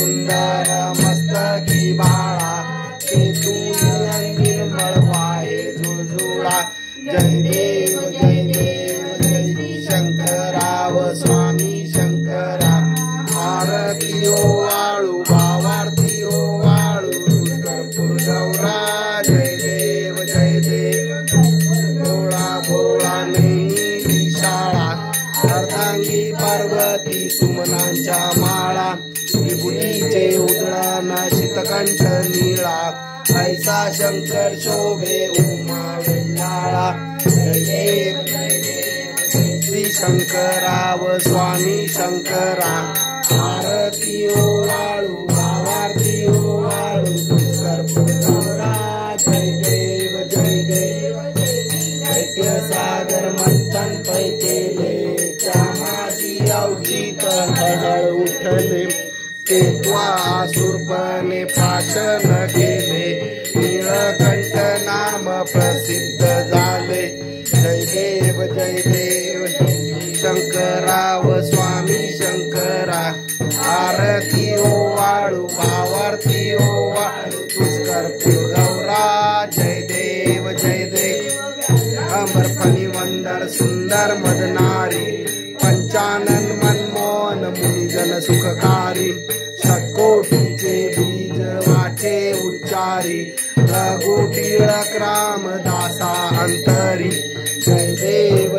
सुंदर मस्तकी बाळा ते तुझी अंगी मळवाये जुळजुळा जय देव जय देव जय शंकराव स्वामी शंकरा आरती ओ वाळू भावार्थी ओ वाळू कर्पूर गौरा जय देव भोळा भोळा नेली शाळा अर्धांगी पार्वती सुमनांच्या माळा विभूतीचे उजळण शीतकंठ निळा ऐसा शंकर शोभे उमा वेल्लाळा जय देव श्री शंकराव स्वामी शंकरा आरती ओ वाळू भावार्थी ओ वाळू कर्पूर गौरा जय देव वैद्य सागर मंथन पैकेले त्या माझी अवचित हळहळ उठले ते त्वासुरपणे भाषण केले नीळकंठ नाम प्रसिद्ध झाले जय देव शंकराव स्वामी शंकरा आरती ओ वाळू भावार्थी ओ वाळू कर्पूर गौरा जय देव अमर फणी वंदर सुंदर मदनारी पंचानन मनमोहन मुनिजन सुखकारी षटकोटीचे बीज वाचे उच्चारी रघु टिळक रामदासा अंतरी जय देव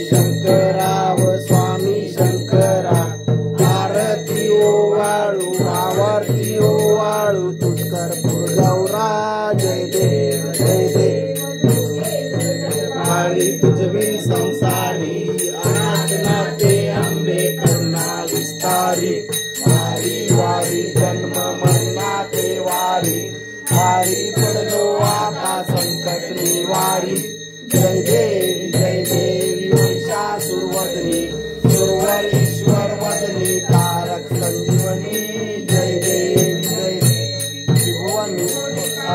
शंकराव स्वामी शंकरा आरती ओ वाळू भावार्थी ओ वाळू कर्पूर गौरा जय देव वारी तुझवी संसारी अनाथना ते अंबे करुणा विस्तारी वारी वारी जन्म मरना ते वारी वारी पडलो आता संकट निवारी जय देवी महिषासुरवदनी सुरवर ईश्वर वदनी तारक संजीवनी जय देवी त्रिभुवनी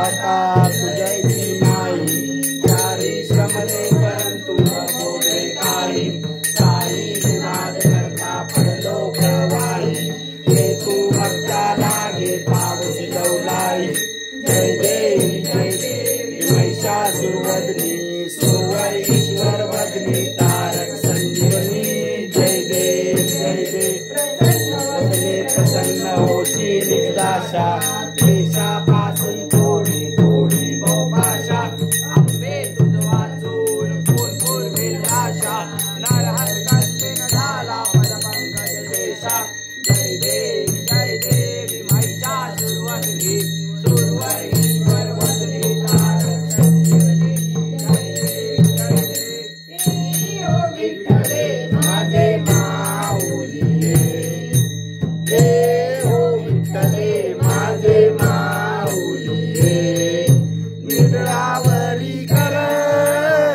आता तुझैसी माई चारी श्रमने परंतु बोले काही साई विवाद करता पडलो गवाई हे तू भक्ता लागे पावसी लवलाई जय देवी महिषासुरवदनी सुरवर ईश्वर वदनी तारक संजीवनी जय देव प्रसन्न होशी निर्दाशा देशापासून थोडी थोडी बहुभाषा आंबे तुझ वाचून कोण बोलवेल आशा नरहर कल्ले न झाला पदपंकज देशा जय देवी महिषासुरवदनी सुरवर ईश्वर वदनी तारक संजीवनी जय विठ्ठले माझे माऊली विठ्ठले माझे माऊली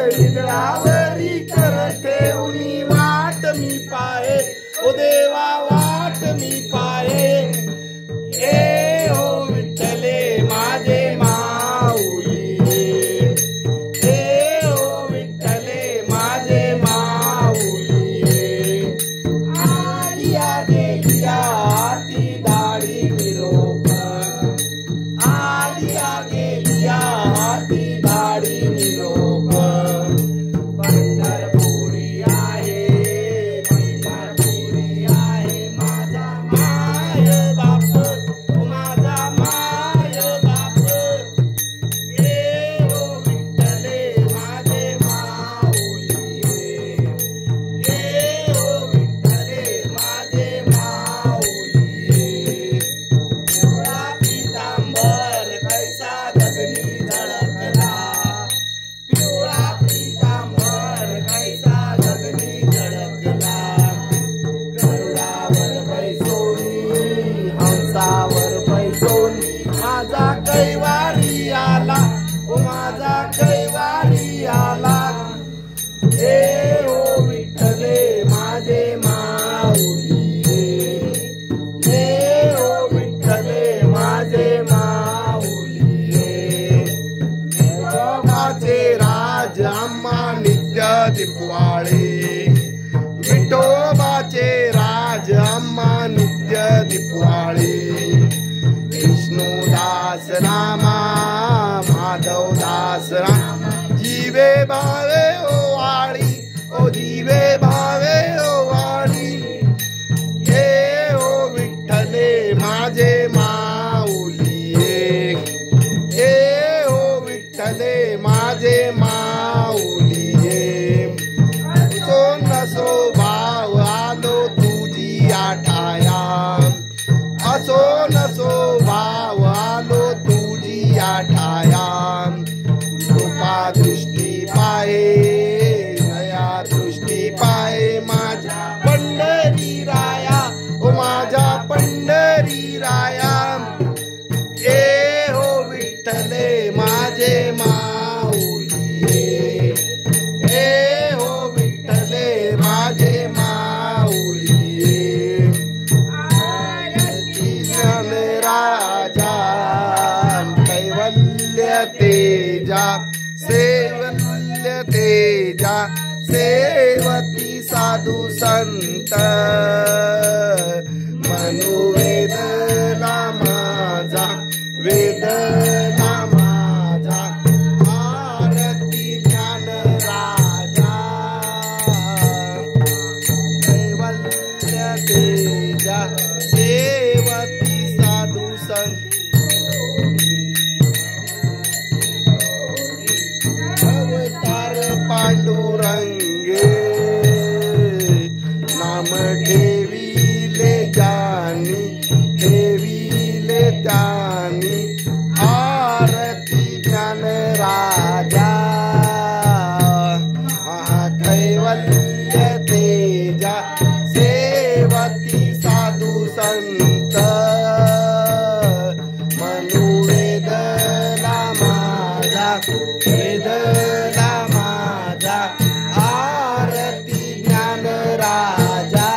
निडळावरी कर ठेवणी वाट मी पाहे ओ देवा वाट मी पाहे ए ओ विठ्ठले माझे माऊली ए ओ विठ्ठले माझे माऊली आलिया गेलिया ती दाढी निरोप आलिया गेलिया ती दाढी निरोप पंढरपुरी आहे माझा माय बाप माझा माय बाप ए ओ विठ्ठले माझे माऊली ए ओ विठ्ठले माझे माऊली पिवळा पितांबर कैसा गगनी धडकला पिवळा पितांबर कैसा गगनी धडकला गरुडावर बैसोनी हंसावर बैसोनी माझा कैवारी आला ओ माझा कैवारी आला ए ओ विठ्ठले माझे माऊली ए ओ विठ्ठले माझे माऊली विठोबाचे राज आम्हा नित्य दिपवाळे विठोबाचे राज आम्हा नित्य दिप सेवती साधू संत मनुवेदना माझा वेदना माझा आरती ज्ञान राजा कैवल्य तेजा सेवती साधू संत अवतार पांडुरंगे नाम ठेविले ज्ञानी ठेविले ज्ञानी आरती ज्ञान राजा महाकैवल्य तेजा सेवती साधू संत मनुवेदना माझा वेदना माझा आरती ज्ञान राजा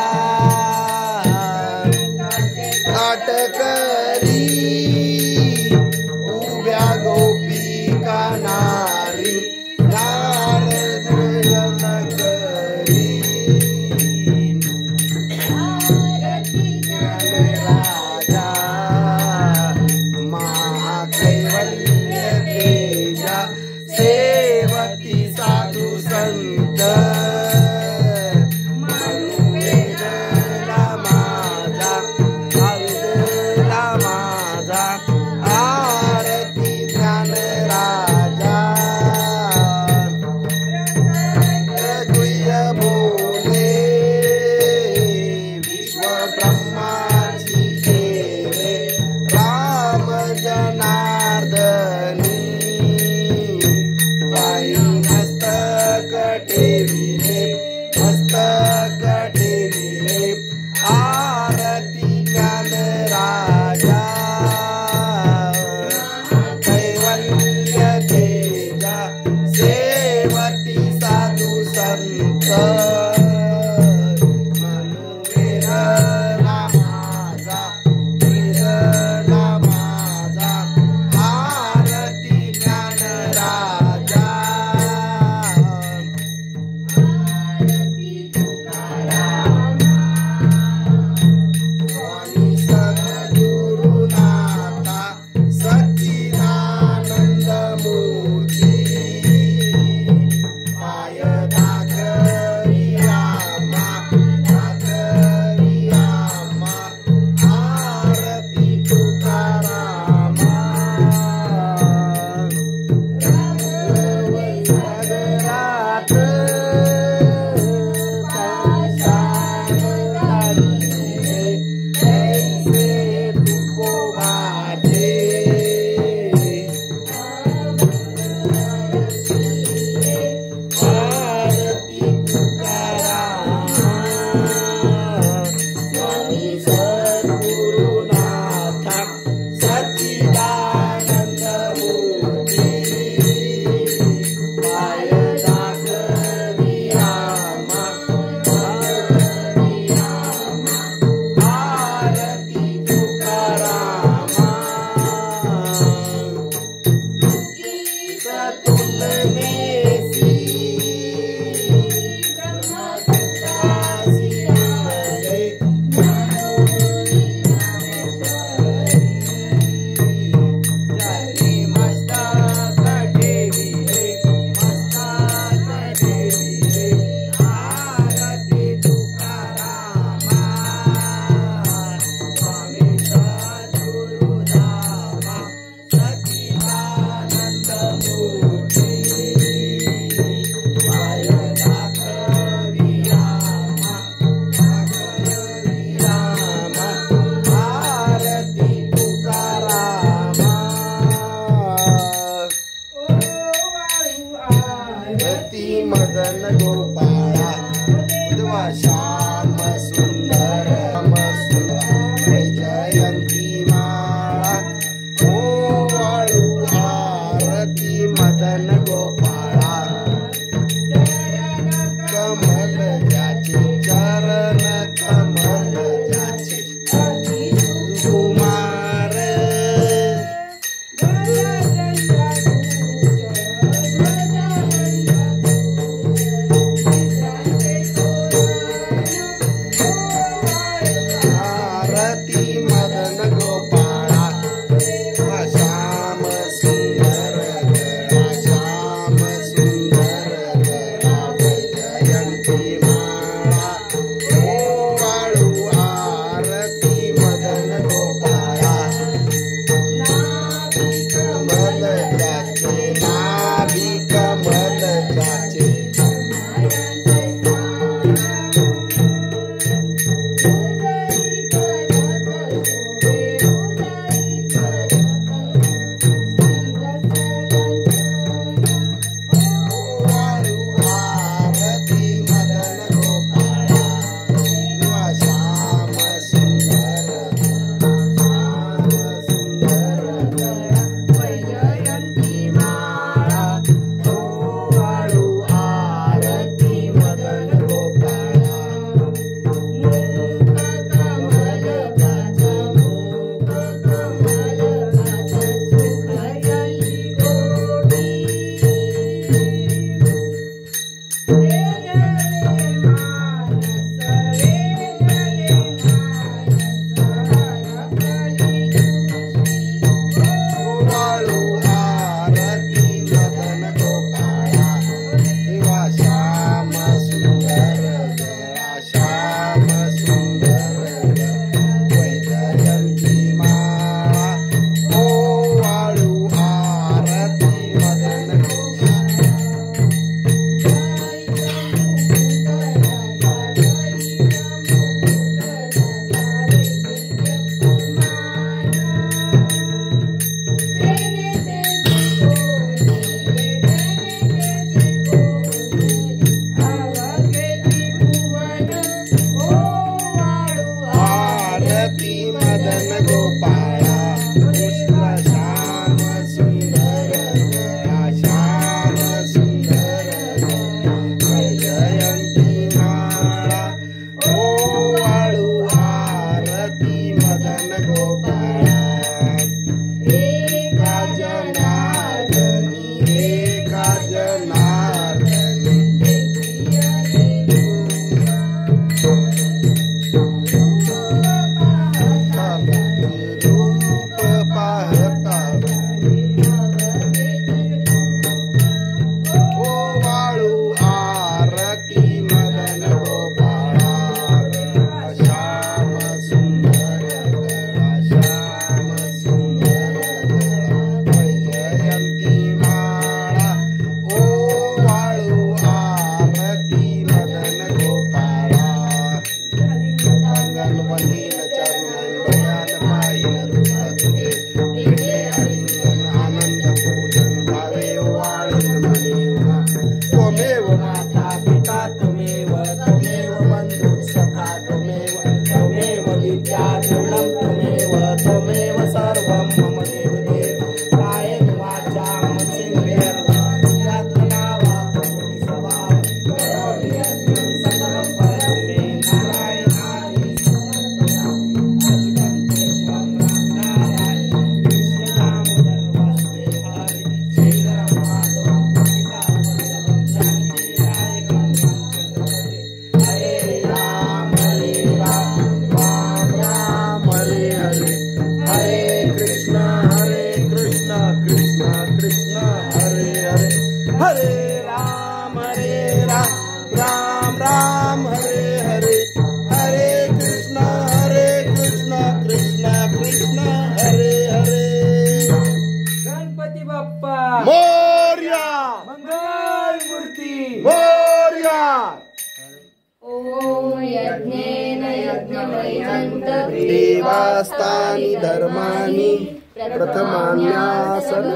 देवास्तानि धर्माणि प्रथमान्यासन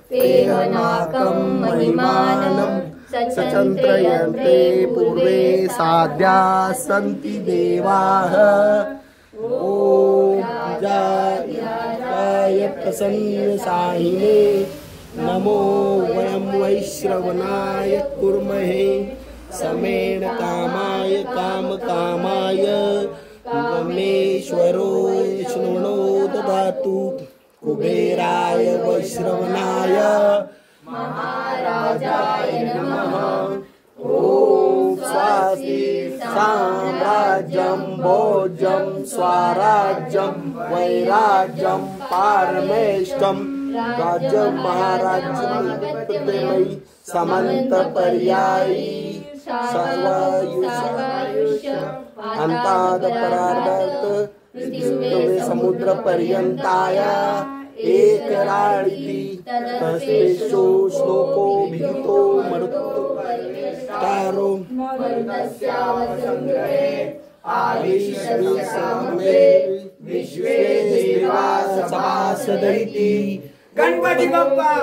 तेहनाकं महिमानं सचंत्रयन्ते पूर्वे साध्या सन्ति देवाः। ॐ जाय प्रसन्नसाहिने नमो वयं वैश्रवणाय कुर्महे समेन कामाय कामकामाय गमेश्वरो विष्णुनो ददातु कुबेराय वैश्रवणाय महाराजाय नमः। ॐ स्वस्ति साम्राज्यं भोज्यं स्वराज्यं वैराज्यं पारमेष्टं राज्यं महाराज्यं समन्त पर्यायी सर्वायुष अंताद परार्थ पृथ्वी समुद्र पर्यंताया एक राळी तस्तेषु श्लोको भितो मरुत्तारो विश्वे देवा सभासदैति गणपति बप्पा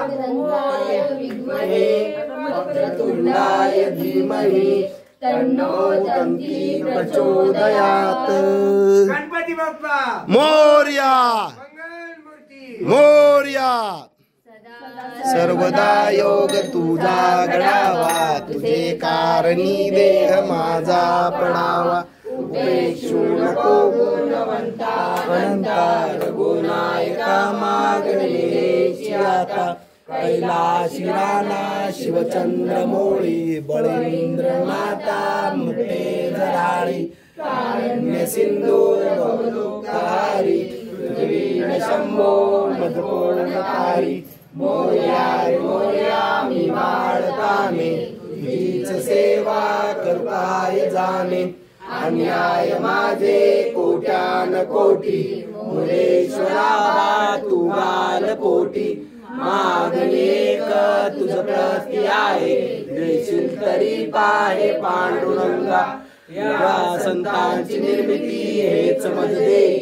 वक्रतुंडाय धीमहि तन्नो दन्ति प्रचोदयात्। गणपति बप्पा मोरया मोरया। सर्वदा योग तुझा घडावा तुझे कारणी देह माझा पडावा उपेक्षू नको गुणवंता अनंता रघुनायका मागणे आता कैलाशी राणा शिवचंद्र मोळी बळींद्र नाथा मुठे धराळी कारुण्य सिंधू भवलोकहारी पृथ्वीन शंभो मधुपूर्णकारी मोरया रे मोरया मी वाळताने तुझीच सेवा करताय जाणे अन्याय माझे कोट्यान कोटी मुरेश्वरा तू गाल पोटी मागणी एक तुझ प्रती आहे देशील तरी पाहे पांडुरंगा या संतांची निर्मिती हेच मज देई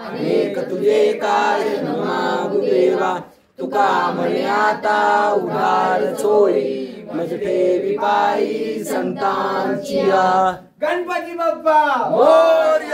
अनेक तुझे काय मागू देवा तुका म्हणे आता उधार चोळी मज ठेवी पायी संतांची। गणपती बाप्पा मोरया।